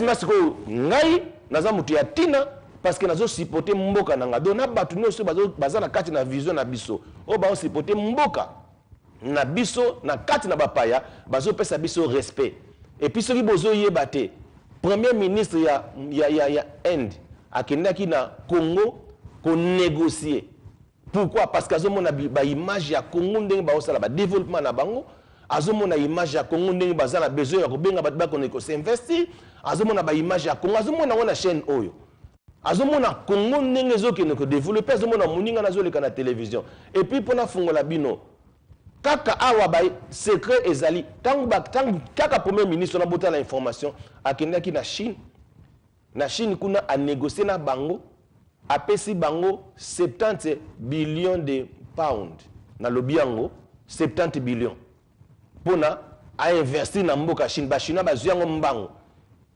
heureusement siko ngai naza mutu ya tina parce que nazo supporter mboka nanga donc na batu nyonso baza na kati na vision na biso o ba supporter mboka na biso na kati na bapaya bazo pesa biso respect et puis soki bozo yeba te premier ministre ya Inde akendaki na Congo ko négocier. Pourquoi? Parce que azomona ba image ya Congo ndenge ba osala ba développement na bango, azomona image ya Congo ndenge bazala besoin ya kobenga bat ba ko s'investir, azomona ba image ya Congo, azomona wana chaîne oyo. Azomona Congo ndenge zokende ko développer, azomona muninga nazoleka na télévision. Et puis pona fungola bino kaka awa ba secret ezali tangu kaka premier ministre na bota la information akendaki na Chine. Na Chine kuna a négocier na bango apesi bango 70 billions de pounds na lobiango 70 billions pona a investir na mboka Chine ba Chine ba zuyango mbango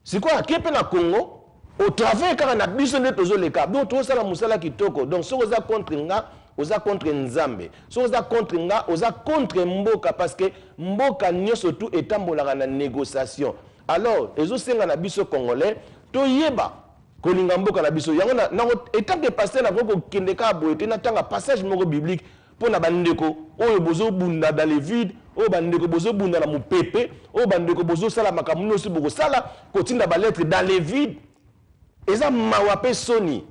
siko akepe na Congo au travers kaka na biso nde tozoleka donc to sala musala kitoko donc so oza contre nga oza contre nzambe so oza contre nga oza contre mboka parce que mboka nyonso tout etambolaka na négociation alors ezo senga na biso congolais to yeba kolinga mboka na biso yango na étant que pasteur na ko kendeka boyete na tanga passage moko biblique pona bandeko oyo bozo bunda dans les vides oyo bandeko bozo bunda na mupepe oyo bandeko bozo sala makamuno si boko sala kotinda ba lettre dans les vides eza mawape soni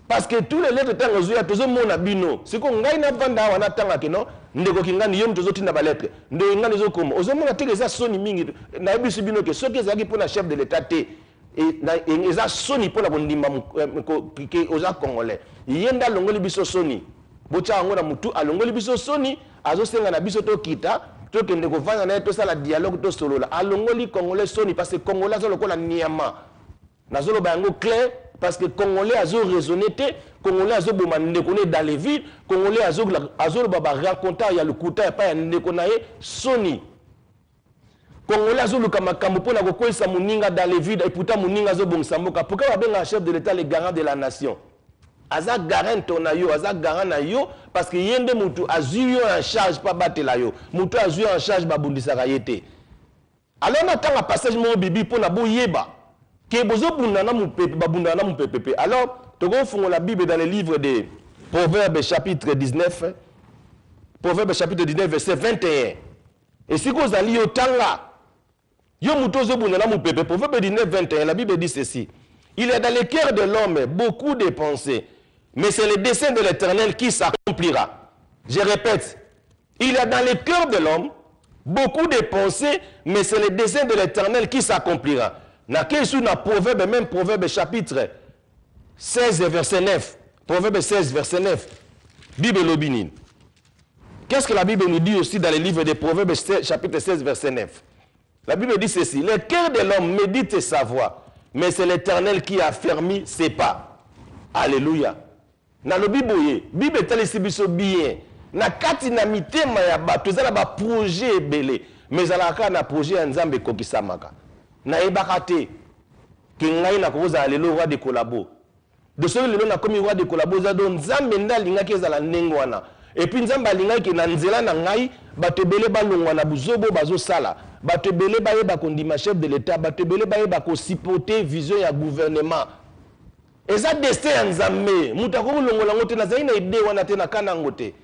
parce que tous les lettres tanga zoya tozo mona bino siko ngai na vanda wana tanga keno ndeko kingani yom tozo tinda ba lettre ndo ngani zo komo ozo mona teke eza soni mingi na biso bino ke soki ezaki pona chef de l'état te et eza soni pona bondimba ke oza congolais yenda longoli biso soni bocha ngona mutu alongoli biso soni azo senga na biso to kita to kende ko vanga na to sala dialogue to solola alongoli congolais soni parce que congolais zo lokola niama nazolo ba yango clair parce que congolais azo raisonner te congolais azo boma ndeko ne dans les villes congolais azo baba raconter ya lukuta pa ya ndeko na ye soni congolais azo luka makambo pona ko kwesa muninga dans les villes et pourtant muninga azo bongisa mboka pourquoi ba benga chef de l'état le garant de la nation aza garant na yo aza garant na yo parce que yende mutu azuyo en charge pas batela yo mutu azuyo en charge ba bundisaka yete alors na tanga passage mo bibi pona boyeba que bozo bundana mu pepe babundana mu pepe alors togo fungo la Bible dans le livre de Proverbes chapitre 19 Proverbes chapitre 19 verset 21 et si vous allez au tanga yo mutozo bundana mu pepe Proverbes 19 21 la Bible dit ceci il est dans le cœur de l'homme beaucoup de pensées mais c'est le dessein de l'Éternel qui s'accomplira. Je répète, il est dans le cœur de l'homme beaucoup de pensées mais c'est le dessein de l'Éternel qui s'accomplira. Na kesu na Proverbe, même Proverbe chapitre 16 verset 9. Proverbe 16 verset 9. Bible Lobinin. Qu'est-ce que la Bible nous dit aussi dans le livre de Proverbe chapitre 16 verset 9? La Bible dit ceci. Le cœur de l'homme médite sa voix, mais c'est l'Éternel qui a fermé ses pas. Alléluia. Na lo Bible, Bible talisi biso bien. Na kati na mitema ya bato ezala ba projet ebele, mais alaka na projet ya Nzambe kokisamaka. Na ebakate ke ngai na koza lelo roi de collabo de ce lelo na komi roi de collabo za don Nzambe ndalinga ke ezala ndenge wana et puis Nzambe alinga ke na nzela na ngai batebele balongwa na buzobo bazo sala batebele baye ba kondima chef de l'état batebele baye ba ko supporter vision ya gouvernement eza destin ya Nzambe muta ko longola ngote na zaina ide wana te na kana ngote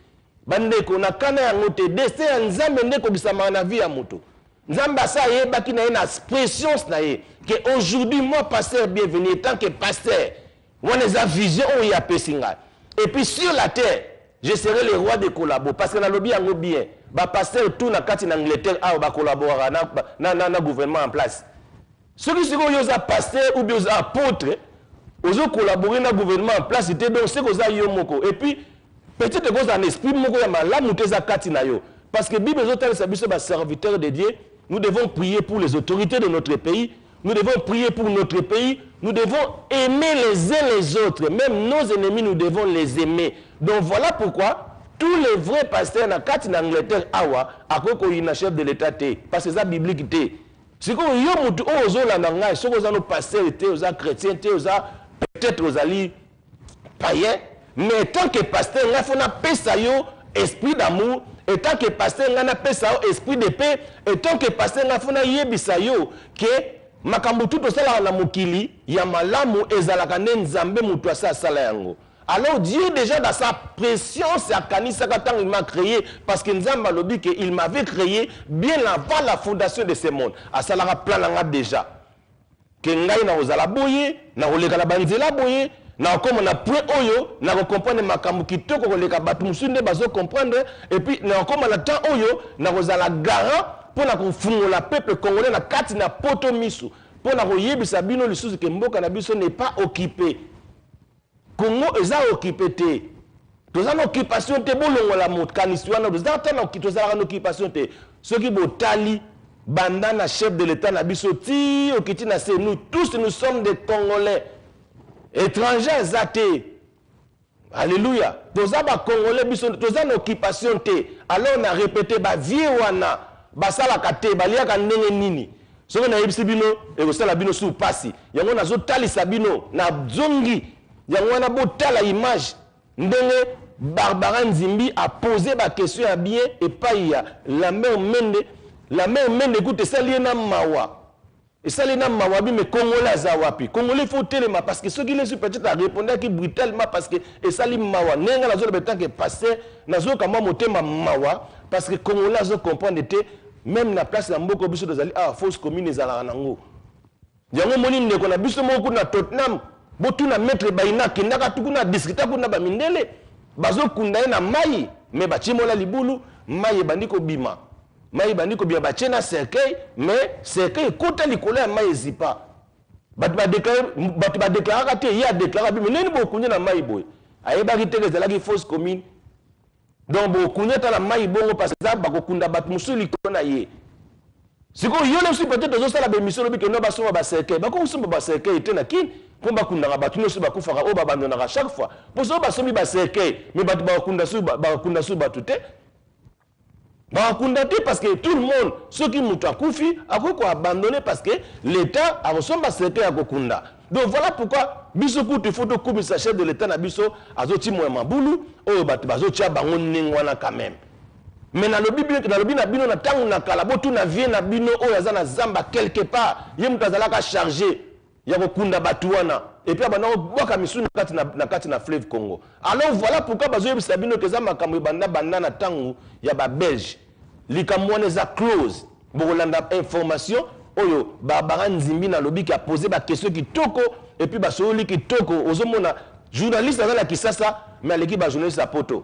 bandeko na kana ya ngote destin ya Nzambe ndeko bisama na vie ya mutu Nzamba sa yeba ki na une expression na ye que aujourd'hui moi pasteur bienvenu tant que pasteur on les a vision on y a pesinga et puis sur la terre je serai le roi de collabo parce que na lobi yango bien ba pasteur tout na kati na Angleterre a ba collaborer na gouvernement en place ceux qui sont yo za pasteur ou bien za apôtre ozo collaborer na gouvernement en place c'était donc c'est koza yo moko et puis peut-être que un esprit moko ya malamu te za kati na yo parce que Bible zotal sa biso ba serviteur de Dieu. Nous devons prier pour les autorités de notre pays. Nous devons prier pour notre pays. Nous devons aimer les uns les autres. Même nos ennemis, nous devons les aimer. Donc voilà pourquoi tous les vrais pasteurs en Angleterre, à quoi qu'on chef de l'État, parce que c'est la biblique. C'est que yo mutu ozo la nanga, so ko za no pasteur té, oza chrétien té, oza peut-être aux alliés païens, mais tant que pasteur, il faut na pesa yo esprit d'amour. Et tant que pasteur ngana pesa esprit de paix et tant que pasteur ngafuna yebisa yo que makambo tout osala na mokili ya malamu ezalaka nde nzambe mutu asala yango. Alors Dieu déjà dans sa préscience akanisaka tant il m'a créé parce que nzambe alobi que il m'avait créé bien avant la fondation de ce monde. Asalara plan nanga déjà. Que ngai na ozala boye, na oleka na banzela boye, na comme na point oyo, na comprendre makambo kitoko koleka batu musunde bazo comprendre et puis na comme na temps oyo, na ozala garant pour na kofungola peuple congolais na kati na poto misu. Pour na koyebisa bino lisusu ke mboka na biso n'est pas occupé. Congo est occupé. Nous avons une occupation, nous avons une occupation. Ceux qui ont tali, bandana chef de l'État, nous tous nous sommes des Congolais. Étrangers, athées. Alléluia. Nous avons Congolais, nous avons une occupation. Alors on a répété, vie wana, basala kate, baliaka ndenge nini. Ce qu'on a eu bino, et vous savez bino sous passi. Yango na zo tali sabino, na zongi. Yangwana bota la image ndenge Barbara Nzimbi a posé ma question à bien et pas il y a la mère Mende écoute ça liena mawa et ça liena mawa bi mais Congolais zawapi Congolais faut tellement parce que ceux qui les peut-être à répondre qui brutalement parce que et ça li mawa nenga la zone betant que passé nazo kama motema mawa parce que Congolais zo comprendre te même la place la mboko biso dozali ah fausse commune ezala nango yango moni ndeko na biso moko na Tottenham botuna maître baina kindaka tukuna discuter kuna ba mindele bazo kunda na mai me bachimola libulu mai bandiko bima mai bandiko bia bachena cercueil mais cercueil kota likolo ya mai zipa batu ba déclarer te ya déclarer bi neni bo kunya na mai boy ayeba kiteke zalaki fausse commune donc bo kunya ta na mai bongo parce que ba ko kunda batu musuli kona ye siko yo le peut-être zo sala be mission bi que no ba soma ba cercueil ba ko soma ba cercueil te na kin pour bakunda batu nyonso bakufaka o babandonaka chaque fois pour ça basomi ba cercueil mais batu bakunda su batu te bakunda te parce que tout le monde ceux qui mutu akufi akoko abandonner parce que l'état a reçu ba cercueil à kokunda. Donc voilà pourquoi biso kutu photo kubisa chef de l'état na biso azoti mo mabulu o batu bazotia bango ningwana quand même. Mais dans le Bible, na bino na tangu na kala botu na vie na bino o yaza na zamba quelque part ye mutazalaka chargé ya kokunda batu wana et puis abana boka misu na kati na fleuve Congo. Alors voilà pourquoi bazoyebisa bino keza makambo banda na tangu ya ba belge likamwana za close bolanda information oyo Barbara Nzimbi na lobi ki a posé ba question ki toko et puis ba soli ki toko ozomona journaliste dans la Kisasa mais l'équipe ba journaliste à poto.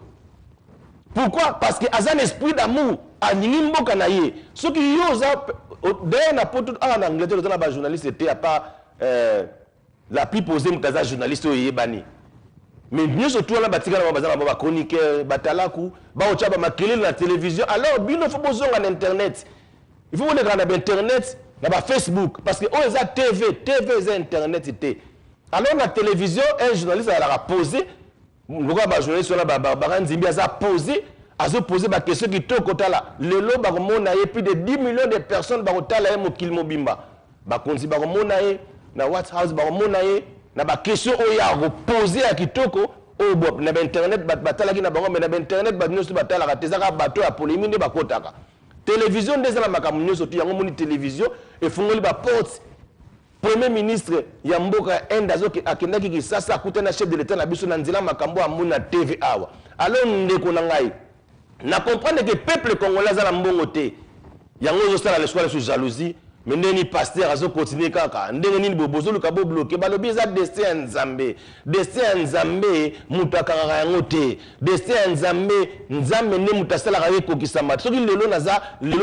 Pourquoi? Parce que azan esprit d'amour aningi mboka na ye ceux qui yoza derrière na poto en Angleterre dans ba journaliste était à pas la plus posée mkaza journaliste oyebani mais mieux surtout na batika na bazana ba chroniqueur batalaku ba ocha ba makele na télévision alors bino faut bozonga na internet il faut on na internet na ba Facebook parce que on za TV za internet était alors na télévision un journaliste a la posé pourquoi ba journaliste na Barbara Nzimbi a posé poser ba question qui to kotala lelo ba komona ye plus de 10 millions de personnes ba kotala ye mokili mobimba ba konzi ba komona ye na White House ba komona ye na ba question oya reposer à kitoko o bo na internet batala ki na bango mais na internet ba nyonso batala ka tezaka bato ya polémique ne bakotaka télévision ndeza na makambo nyonso tu yango moni télévision e fungoli ba porte premier ministre ya mboka endazo ki akendaki ki sasa akutana chef de l'état na biso na nzela makambo amuna TV awa alors ndeko na ngai na comprendre que peuple congolais za na mbongo te yango zo sala l'espoir sur jalousie mais neni pasteur azo continuer kaka ndenge nini bobozo luka bo bloquer balobi za destin nzambe mutu akanga yango te destin nzambe ne mutasala ka kokisa mat soki lelo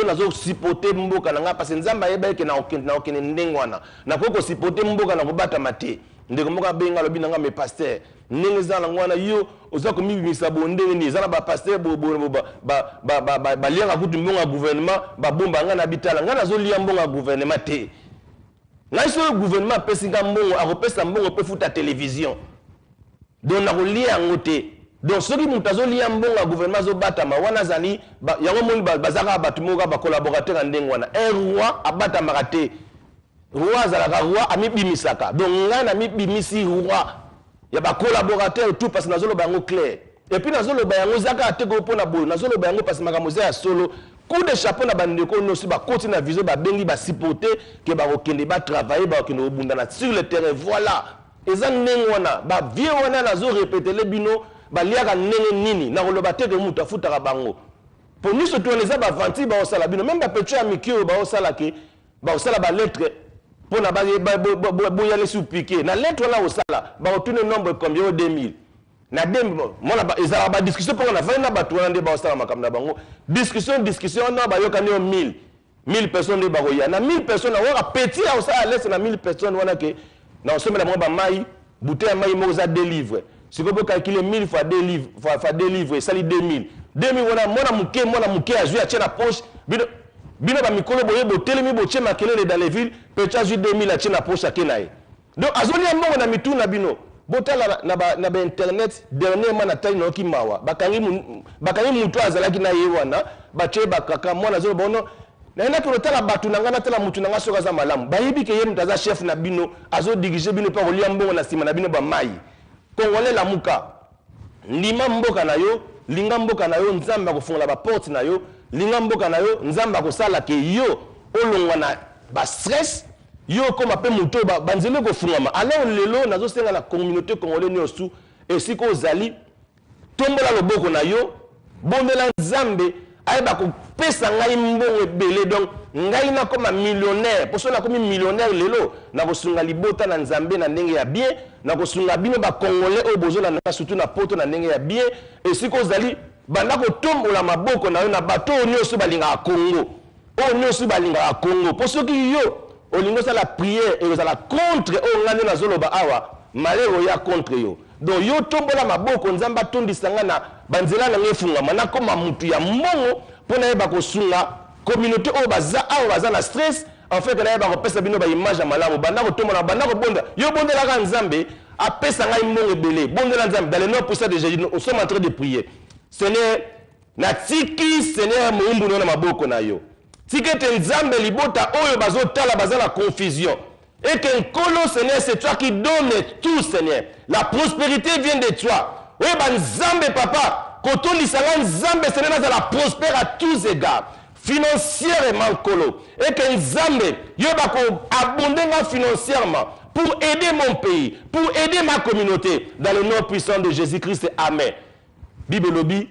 nazo supporter mboka nanga parce nzambe ayeba ke na okene ndengwana na koko supporter mboka na kobata mate ndeko mboka benga lobi nanga me pasteur ndenge za na ngwana yo oza komibimisa bondenge ni za na ba pasteur ba lianga kutu mbonga gouvernement ba bomba nga na bitala nga nazo lia mbonga gouvernement te ngai so gouvernement pesinga mbongo akopesa mbongo pe futa télévision donc na kolia ngote donc soki mutazo lia mbonga gouvernement zo batama wana zali yango moni bazaka batu moka ba collaborateur ndenge wana un roi abata marate roi zalaka roi amibimisaka donc nga na mibimisi roi ya ba collaborateur tout parce que nazolo bango clair et puis nazolo bango zaka ateko pona boyo nazolo bango parce que makamoze ya solo coup de chapeau na bandeko nosi ba côté na vision ba bengi ba supporter que ba okende ba travailler ba okende obundana sur le terrain voilà eza nengwana ba vie wana nazo répéter le bino ba liaka nenge nini na koloba te que mutu afutaka bango pour nous surtout les ba vanti ba osala bino même ba petit amikio ba osala ke ba osala ba lettre pour na ba boya les sous-piquer na lettre là osala ba otune nombre combien 2000 na dem mona ba ezala ba discussion pour na fa na ba tuande ba osala makamna bango discussion na ba yoka ne 1000 personnes de baroya na 1000 personnes na wa petit a osala laisse na 1000 personnes wana ke na osomela mo ba mai bouteille mai mo za délivre si ko bo calculer 1000 fois 2 livres fois 2 livres sali 2000 wana mona muke a joué a tient poche bino ba mikolo boye bo telemi bo tient makelele dans les villes peut a joué 2000 a tient poche akenae donc azoli mbongo na mitu na bino botala na ba internet dernièrement na taille noki mawa bakangi mutu azalaki na yewana bache bakaka mwana zo bono na ina ko tala batu na ngana tala mutu na nga soka za malamu bayibi ke ye mutaza chef na bino azo diriger bino pa kolia mbongo na sima na bino ba mai kongole la muka ndima mboka na yo linga mboka na yo nzamba ko fongola ba porte na yo linga mboka na yo nzamba ko sala ke yo olongwa na ba stress yo koma pe muto banzele ko fungama alors lelo nazo senga na communauté congolaise nyosu esiko ozali tombola loboko na yo bondela nzambe ayeba ko pesa ngai mbongo ebele donc ngai na koma millionnaire poso na komi millionnaire lelo na kosunga libota na nzambe na ndenge ya bien na kosunga bino ba congolais o bozola na surtout na poto na ndenge ya bien esiko ozali banda ko tombola maboko na yo na bato nyoso balinga Congo o nyoso balinga Congo poso ki yo olingo sa la prière et la contre o ngane na zoloba awa malero ya contre yo donc yo tombola maboko nzamba tondisanga na banzela na ngefunga mana koma mutu ya mbongo pona yeba ko sunga communauté o baza awa baza na stress en fait na yeba ko pesa bino ba image ya malamu banda ko tombola banda ko bonda yo bondela ka nzambe apesa ngai mbongo ebele bondela nzambe dans le nom puissant de Jésus nous sommes en train de prier Seigneur na tiki Seigneur muumbu na maboko na yo tikete nzambe libota oyo bazotala baza la confusion et que Nkolo Seigneur c'est toi qui donnes tout Seigneur la prospérité vient de toi oui ben nzambe papa kotondi sanga nzambe Seigneur na la prospère à tous égards financièrement Nkolo et que nzambe yo bako abondenga financièrement pour aider mon pays pour aider ma communauté dans le nom puissant de Jésus-Christ amen Bible lobi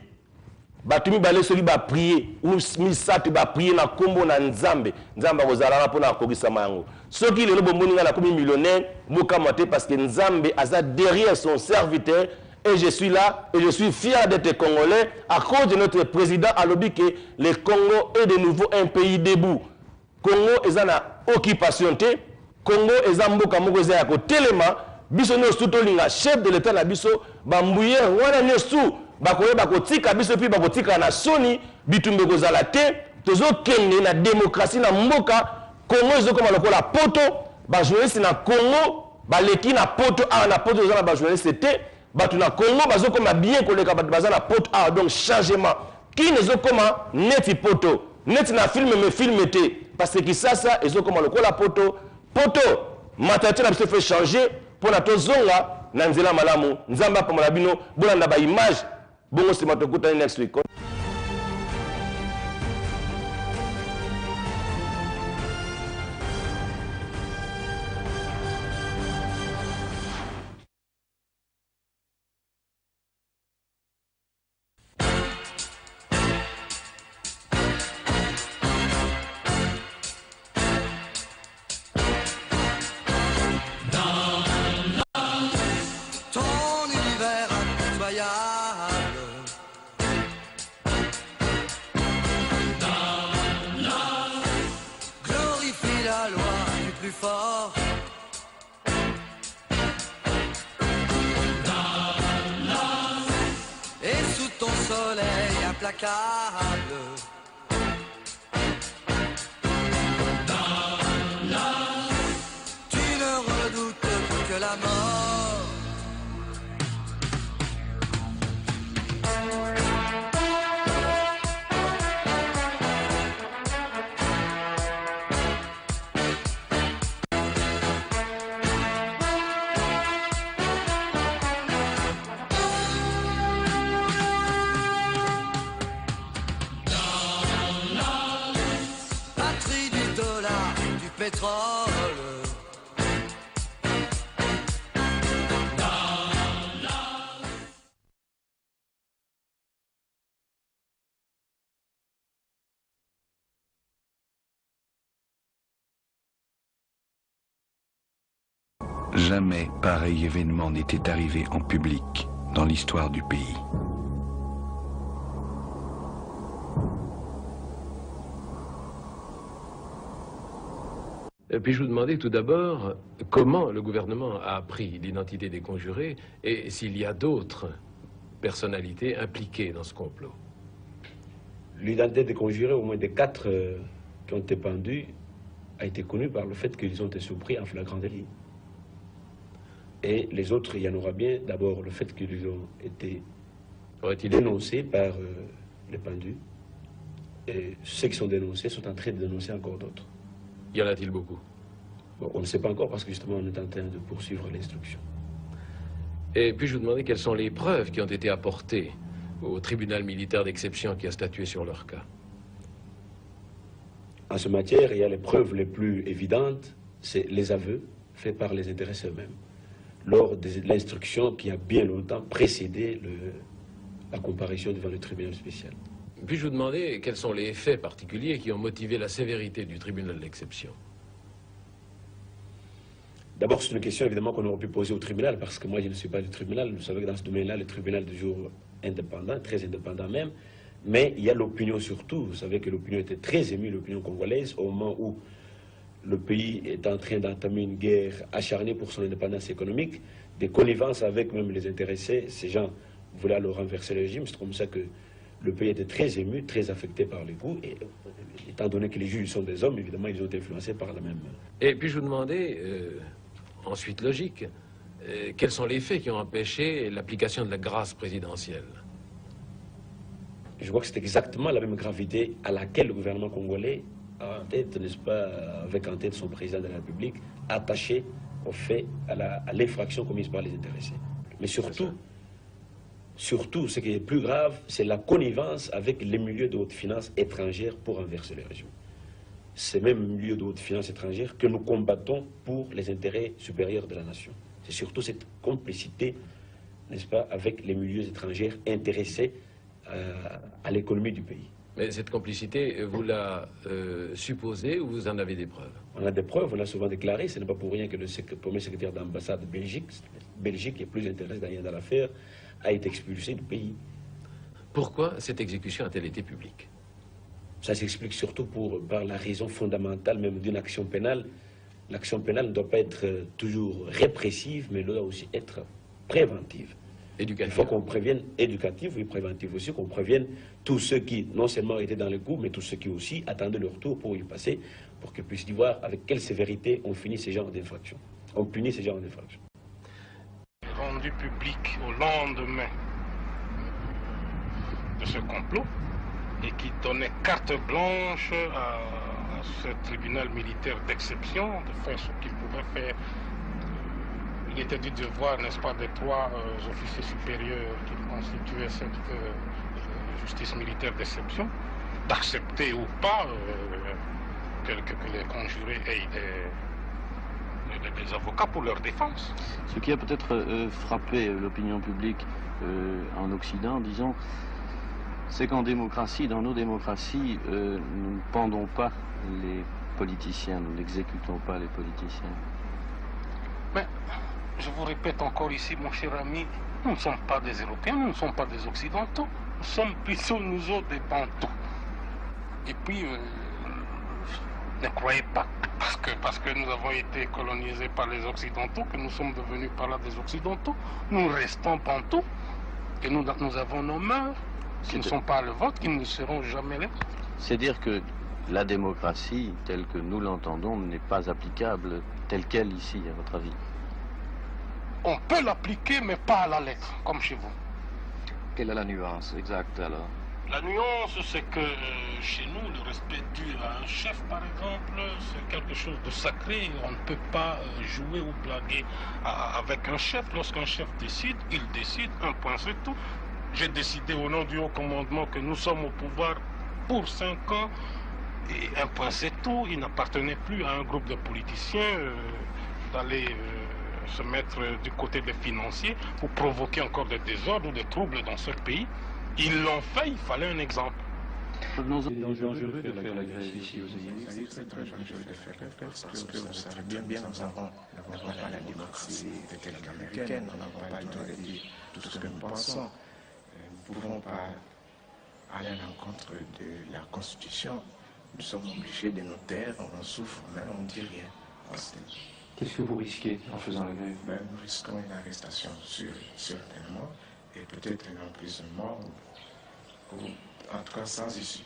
batumi bale soli ba prier ou misatu ba prier na kombo na nzambe nzamba kozala pona akobisa mango soki lelo bomboni nga na komi millionnaire moka moté parce que nzambe aza derrière son serviteur et je suis là et je suis fier d'être congolais à cause de notre président alobi que le Congo est de nouveau un pays debout Congo ezana occupation te Congo ezamboka moko eza ya ko telema biso no sutolinga chef de l'état na biso bambuye wana nyosu bakoyeba kotika biso pi bakotika na soni bitumbe kozala te tozokende na démocratie na mboka Congo ezokoma lokola poto bajournaliste na Congo baleki na poto awa na poto eza na bajournaliste te bato na Congo bazokoma bien koleka bato baza na poto awa donc changement kini ezokoma neti poto neti na filme me filme te parce que kisasa ezokoma lokola poto matériel na biso fait changer pona tozonga na nzela malamu nzamba pamola bino bolanda ba image bongo sima tokutani next week implacable. Tu ne redoutes que la mort. pétrole. Jamais pareil événement n'était arrivé en public dans l'histoire du pays. Puis-je vous demander tout d'abord comment le gouvernement a appris l'identité des conjurés et s'il y a d'autres personnalités impliquées dans ce complot? L'identité des conjurés, au moins des 4 qui ont été pendus, a été connue par le fait qu'ils ont été surpris en flagrant délit. Et les autres, il y en aura bien. D'abord, le fait qu'ils ont été dénoncés par les pendus. Et ceux qui sont dénoncés sont en train de dénoncer encore d'autres. Y en a-t-il beaucoup? Bon, on ne sait pas encore parce que justement on est en train de poursuivre l'instruction. Et puis-je vous demander quelles sont les preuves qui ont été apportées au tribunal militaire d'exception qui a statué sur leur cas? En ce matière, il y a les preuves les plus évidentes, c'est les aveux faits par les intéressés eux-mêmes, lors de l'instruction qui a bien longtemps précédé la comparution devant le tribunal spécial. Puis-je vous demander quels sont les faits particuliers qui ont motivé la sévérité du tribunal d'exception? D'abord, c'est une question évidemment qu'on aurait pu poser au tribunal, parce que moi je ne suis pas du tribunal. Vous savez que dans ce domaine-là, le tribunal est toujours indépendant, très indépendant même. Mais il y a l'opinion surtout. Vous savez que l'opinion était très émue, l'opinion congolaise, au moment où le pays est en train d'entamer une guerre acharnée pour son indépendance économique, des connivences avec même les intéressés. Ces gens voulaient alors renverser le régime. C'est comme ça que le pays était très ému, très affecté par les coups. Et étant donné que les juges sont des hommes, évidemment, ils ont été influencés par la même... Et puis je vous demander, ensuite logique, quels sont les faits qui ont empêché l'application de la grâce présidentielle? Je crois que c'est exactement la même gravité à laquelle le gouvernement congolais a en tête, n'est-ce pas, avec en tête son président de la République, attaché au fait, à l'infraction commise par les intéressés. Mais surtout, ce qui est plus grave, c'est la connivence avec les milieux de haute finance étrangères pour renverser le régime. Ces mêmes milieux de haute finance étrangères que nous combattons pour les intérêts supérieurs de la nation. C'est surtout cette complicité, n'est-ce pas, avec les milieux étrangers intéressés à l'économie du pays. Mais cette complicité, vous la supposez ou vous en avez des preuves? On a des preuves, on l'a souvent déclaré. Ce n'est pas pour rien que le premier secrétaire d'ambassade de Belgique, qui est plus intéressé dans l'affaire, a été expulsé du pays. Pourquoi cette exécution a-t-elle été publique? Ça s'explique surtout par la raison fondamentale même d'une action pénale. L'action pénale ne doit pas être toujours répressive, mais doit aussi être préventive. Éducative. Il faut qu'on prévienne, éducative et préventive aussi, qu'on prévienne tous ceux qui non seulement étaient dans le coup, mais tous ceux qui aussi attendaient leur tour pour y passer, pour qu'ils puissent y voir avec quelle sévérité on finit ces genres d'infractions. On punit ces genres d'infractions. Rendu public au lendemain de ce complot et qui donnait carte blanche à ce tribunal militaire d'exception de faire ce qu'il pouvait faire. Il était du devoir, n'est-ce pas, des 3 officiers supérieurs qui constituaient cette justice militaire d'exception, d'accepter ou pas que les conjurés aient des avocats pour leur défense. Ce qui a peut-être frappé l'opinion publique en Occident, disons, c'est qu'en démocratie, dans nos démocraties, nous ne pendons pas les politiciens, nous n'exécutons pas les politiciens. Mais je vous répète encore ici, mon cher ami, nous ne sommes pas des Européens, nous ne sommes pas des Occidentaux, nous sommes plutôt nous autres des Bantous. Et puis, ne croyez pas, parce que nous avons été colonisés par les Occidentaux, que nous sommes devenus par là des Occidentaux, nous restons Bantous, que nous avons nos mœurs, qui ne sont pas le vôtre, qui ne seront jamais les vôtres. C'est dire que la démocratie, telle que nous l'entendons, n'est pas applicable telle qu'elle ici, à votre avis? On peut l'appliquer, mais pas à la lettre, comme chez vous. Quelle est la nuance exacte alors? La nuance, c'est que chez nous, le respect dû à un chef, par exemple, c'est quelque chose de sacré. On ne peut pas jouer ou blaguer avec un chef. Lorsqu'un chef décide, il décide, un point, c'est tout. J'ai décidé au nom du haut commandement que nous sommes au pouvoir pour 5 ans. Et un point c'est tout, il n'appartenait plus à un groupe de politiciens d'aller se mettre du côté des financiers pour provoquer encore des désordres ou des troubles dans ce pays. Ils l'ont fait, il fallait un exemple. C'est dangereux de faire la grève ici aux États-Unis. C'est très dangereux de faire la grève parce que vous savez bien, nous n'avons pas la démocratie telle qu'américaine, nous n'avons pas le droit de dire tout ce que nous pensons. Nous ne pouvons pas aller à l'encontre de la Constitution. Nous sommes obligés de nous taire, on souffre, mais on ne dit rien. Qu'est-ce que vous risquez en faisant la grève? Nous risquons une arrestation certainement et peut-être un emprisonnement ou en tout cas sans issue.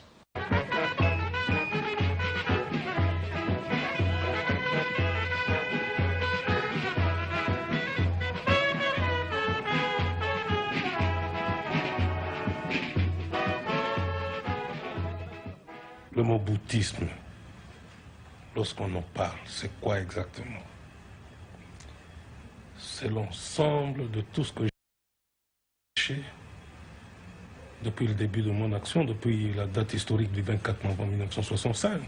Le mot bouddhisme, lorsqu'on en parle, c'est quoi exactement? C'est l'ensemble de tout ce que j'ai fait depuis le début de mon action, depuis la date historique du 24 novembre 1965.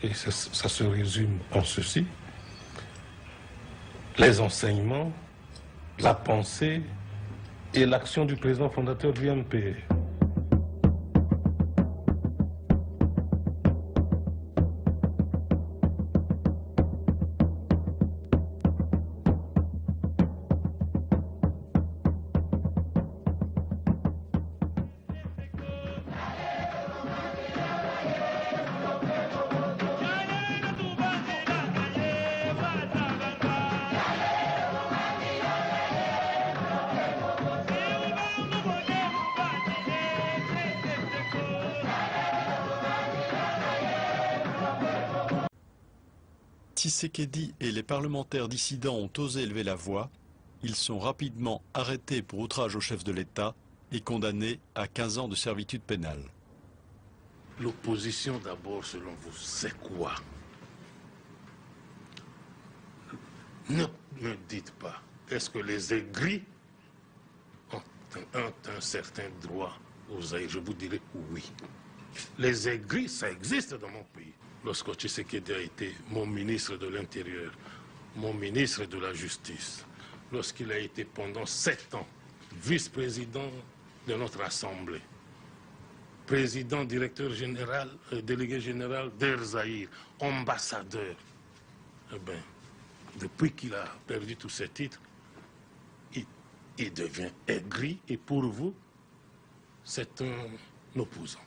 Et ça se résume en ceci: les enseignements, la pensée et l'action du président fondateur du MPE. Tshisekedi et les parlementaires dissidents ont osé élever la voix. Ils sont rapidement arrêtés pour outrage au chef de l'État et condamnés à 15 ans de servitude pénale. L'opposition d'abord, selon vous, c'est quoi? Ne me dites pas, est-ce que les aigris ont un certain droit aux aigris? Je vous dirai oui. Les aigris, ça existe dans mon pays. Lorsque Tshisekedi a été mon ministre de l'Intérieur, mon ministre de la Justice, lorsqu'il a été pendant 7 ans vice-président de notre Assemblée, président, directeur général, délégué général d'Air Zahir, ambassadeur, eh bien, depuis qu'il a perdu tous ses titres, il devient aigri et pour vous, c'est un opposant.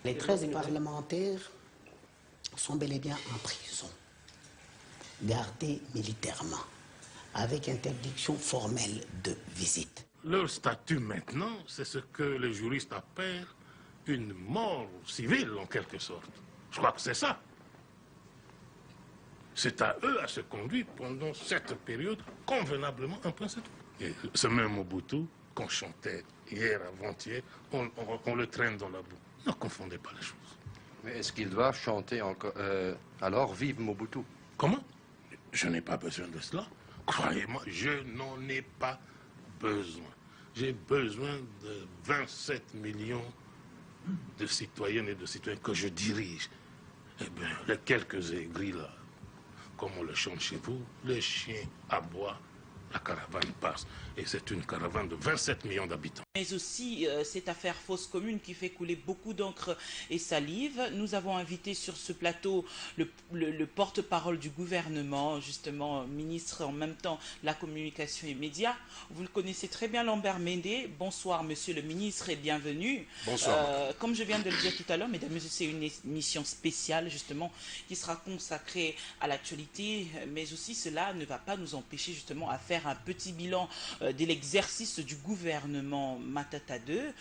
Les 13 parlementaires sont bel et bien en prison, gardés militairement, avec interdiction formelle de visite. Leur statut maintenant, c'est ce que les juristes appellent une mort civile en quelque sorte. Je crois que c'est ça. C'est à eux à se conduire pendant cette période convenablement un point c'est tout. Et ce même Mobutu qu'on chantait hier, avant-hier, on le traîne dans la boue. Ne confondez pas les choses. Mais est-ce qu'ils doivent chanter encore alors vive Mobutu? Comment? Je n'ai pas besoin de cela. Croyez-moi, je n'en ai pas besoin. J'ai besoin de 27 millions de citoyennes et de citoyens que je dirige. Eh bien, les quelques aigris là, comme on le chante chez vous, les chiens aboient, la caravane passe. Et c'est une caravane de 27 millions d'habitants. Mais aussi cette affaire fausse commune qui fait couler beaucoup d'encre et salive. Nous avons invité sur ce plateau le porte-parole du gouvernement, justement ministre en même temps de la communication et médias. Vous le connaissez très bien, Lambert Mende. Bonsoir monsieur le ministre et bienvenue. Bonsoir. Comme je viens de le dire tout à l'heure, mesdames et messieurs, c'est une émission spéciale justement qui sera consacrée à l'actualité, mais aussi cela ne va pas nous empêcher justement à faire un petit bilan de l'exercice du gouvernement Matata 2.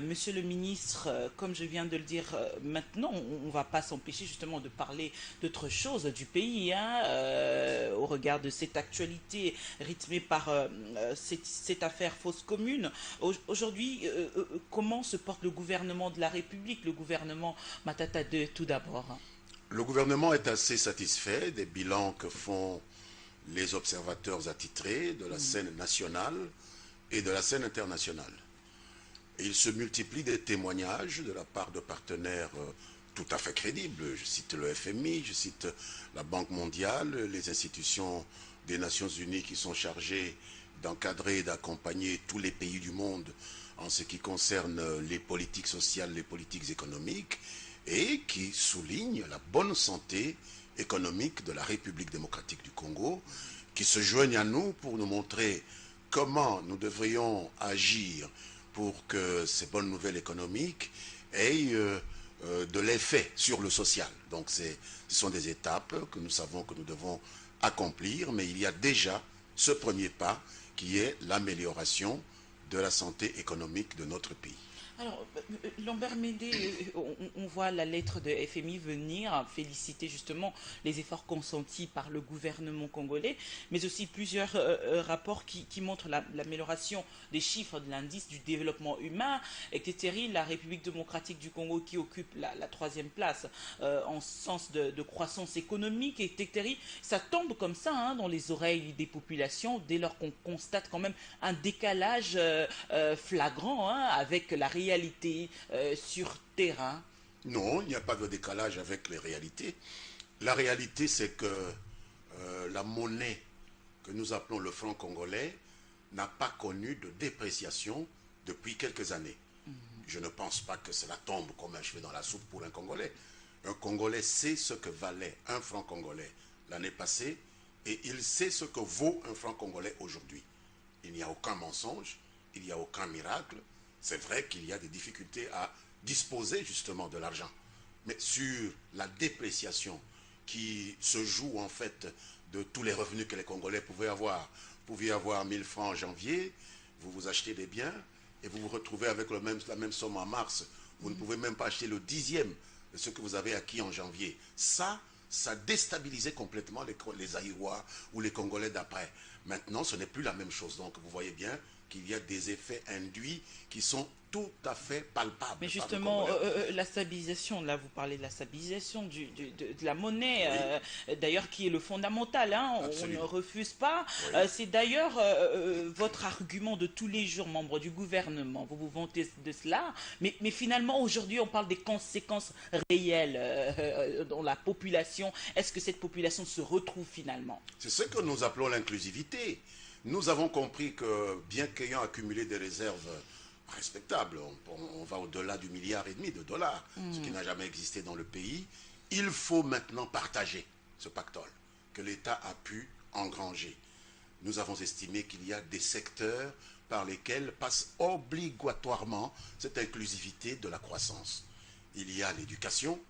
Monsieur le ministre, comme je viens de le dire maintenant, on ne va pas s'empêcher justement de parler d'autre chose du pays, au regard de cette actualité rythmée par cette affaire fausse commune. Aujourd'hui, comment se porte le gouvernement de la République, le gouvernement Matata 2 tout d'abord? Le gouvernement est assez satisfait des bilans que font les observateurs attitrés de la scène nationale et de la scène internationale. Et il se multiplie des témoignages de la part de partenaires tout à fait crédibles. Je cite le FMI, je cite la Banque mondiale, les institutions des Nations Unies qui sont chargées d'encadrer et d'accompagner tous les pays du monde en ce qui concerne les politiques sociales, les politiques économiques, et qui soulignent la bonne santé économique de la République démocratique du Congo, qui se joignent à nous pour nous montrer comment nous devrions agir pour que ces bonnes nouvelles économiques aient de l'effet sur le social. Donc ce sont des étapes que nous savons que nous devons accomplir, mais il y a déjà ce premier pas qui est l'amélioration de la santé économique de notre pays. Alors, Lambert Médé, on voit la lettre de FMI venir féliciter justement les efforts consentis par le gouvernement congolais, mais aussi plusieurs rapports qui montrent l'amélioration des chiffres de l'indice du développement humain. Et Tétéri, la République démocratique du Congo qui occupe la 3e place en sens de croissance économique. Et Tétéri, ça tombe comme ça hein, dans les oreilles des populations dès lors qu'on constate quand même un décalage flagrant hein, avec la réalité sur terrain. Non, il n'y a pas de décalage avec les réalités. La réalité, c'est que la monnaie que nous appelons le franc congolais n'a pas connu de dépréciation depuis quelques années. Je ne pense pas que cela tombe comme un cheveu dans la soupe pour un Congolais. Un Congolais sait ce que valait un franc congolais l'année passée et il sait ce que vaut un franc congolais aujourd'hui. Il n'y a aucun mensonge, il n'y a aucun miracle. C'est vrai qu'il y a des difficultés à disposer justement de l'argent. Mais sur la dépréciation qui se joue en fait de tous les revenus que les Congolais pouvaient avoir. Vous pouviez avoir 1000 francs en janvier, vous vous achetez des biens et vous vous retrouvez avec la même somme en mars. Vous ne pouvez même pas acheter le 10e de ce que vous avez acquis en janvier. Ça déstabilisait complètement les Aïrois ou les Congolais d'après. Maintenant, ce n'est plus la même chose. Donc vous voyez bien qu'il y a des effets induits qui sont tout à fait palpables. Mais justement, la stabilisation, là vous parlez de la stabilisation de la monnaie, oui. D'ailleurs qui est le fondamental, hein, on ne refuse pas. Oui. C'est d'ailleurs votre argument de tous les jours, membre du gouvernement, vous vous vantez de cela, mais finalement aujourd'hui on parle des conséquences réelles dans la population. Est-ce que cette population se retrouve finalement? C'est ce que nous appelons l'inclusivité. Nous avons compris que, bien qu'ayant accumulé des réserves respectables, on va au-delà du $1,5 milliard de dollars, ce qui n'a jamais existé dans le pays, il faut maintenant partager ce pactole que l'État a pu engranger. Nous avons estimé qu'il y a des secteurs par lesquels passe obligatoirement cette inclusivité de la croissance. Il y a l'éducation,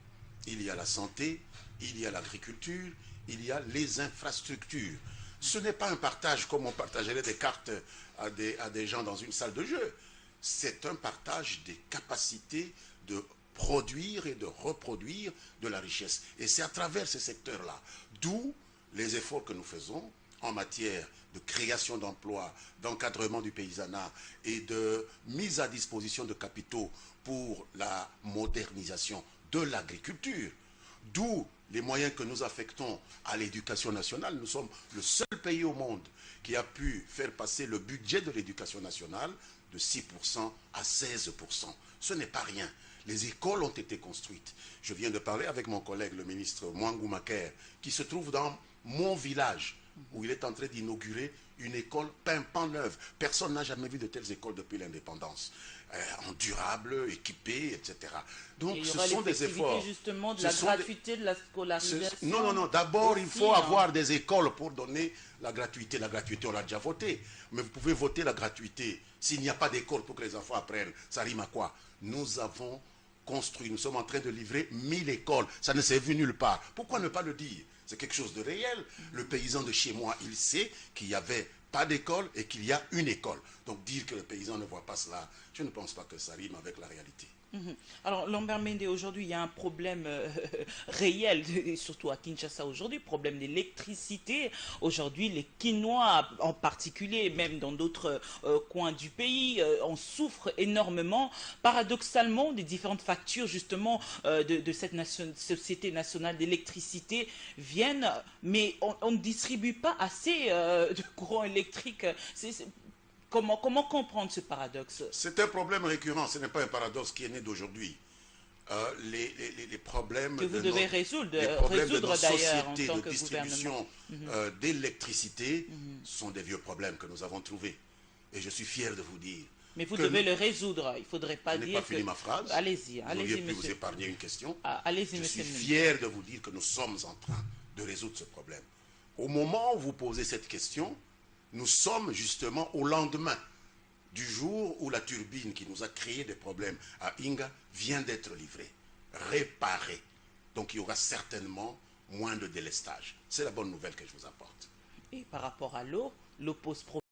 il y a la santé, il y a l'agriculture, il y a les infrastructures. Ce n'est pas un partage comme on partagerait des cartes à des gens dans une salle de jeu. C'est un partage des capacités de produire et de reproduire de la richesse. Et c'est à travers ces secteurs-là, d'où les efforts que nous faisons en matière de création d'emplois, d'encadrement du paysanat et de mise à disposition de capitaux pour la modernisation de l'agriculture. D'où les moyens que nous affectons à l'éducation nationale. Nous sommes le seul pays au monde qui a pu faire passer le budget de l'éducation nationale de 6% à 16%. Ce n'est pas rien. Les écoles ont été construites. Je viens de parler avec mon collègue, le ministre Mwangou Maker, qui se trouve dans mon village, où il est en train d'inaugurer une école pimpant neuve. Personne n'a jamais vu de telles écoles depuis l'indépendance. En durable, équipées, etc. Donc ce sont des efforts. Justement de la gratuité de la scolarisation. Non. D'abord, il faut avoir des écoles pour donner la gratuité. La gratuité, on l'a déjà voté. Mais vous pouvez voter la gratuité. S'il n'y a pas d'école pour que les enfants apprennent, ça rime à quoi? Nous avons construit, nous sommes en train de livrer 1000 écoles. Ça ne s'est vu nulle part. Pourquoi ne pas le dire? C'est quelque chose de réel. Le paysan de chez moi, il sait qu'il n'y avait pas d'école et qu'il y a une école. Donc dire que le paysan ne voit pas cela, je ne pense pas que ça rime avec la réalité. Alors Lambert Médé, aujourd'hui il y a un problème réel, et surtout à Kinshasa aujourd'hui, problème d'électricité. Aujourd'hui les Kinois en particulier, même dans d'autres coins du pays, en souffrent énormément. Paradoxalement, des différentes factures justement de cette Société nationale d'électricité viennent, mais on ne distribue pas assez de courant électrique. Comment comprendre ce paradoxe? C'est un problème récurrent, ce n'est pas un paradoxe qui est né d'aujourd'hui. les problèmes que vous de devez nos, résoudre les problèmes de nos d'ailleurs en sociétés tant de que distribution gouvernement. d'électricité sont des vieux problèmes que nous avons trouvés. Et je suis fier de vous dire. Mais vous devez le résoudre. Il ne faudrait pas dire que... Je dire n'ai pas fini ma phrase. Allez-y, allez-y, monsieur. Vous épargner une question. Allez-y, je monsieur. suis fier de vous dire que nous sommes en train de résoudre ce problème. Au moment où vous posez cette question, nous sommes justement au lendemain du jour où la turbine qui nous a créé des problèmes à Inga vient d'être livrée, réparée. Donc il y aura certainement moins de délestage. C'est la bonne nouvelle que je vous apporte. Et par rapport à l'eau pose problème.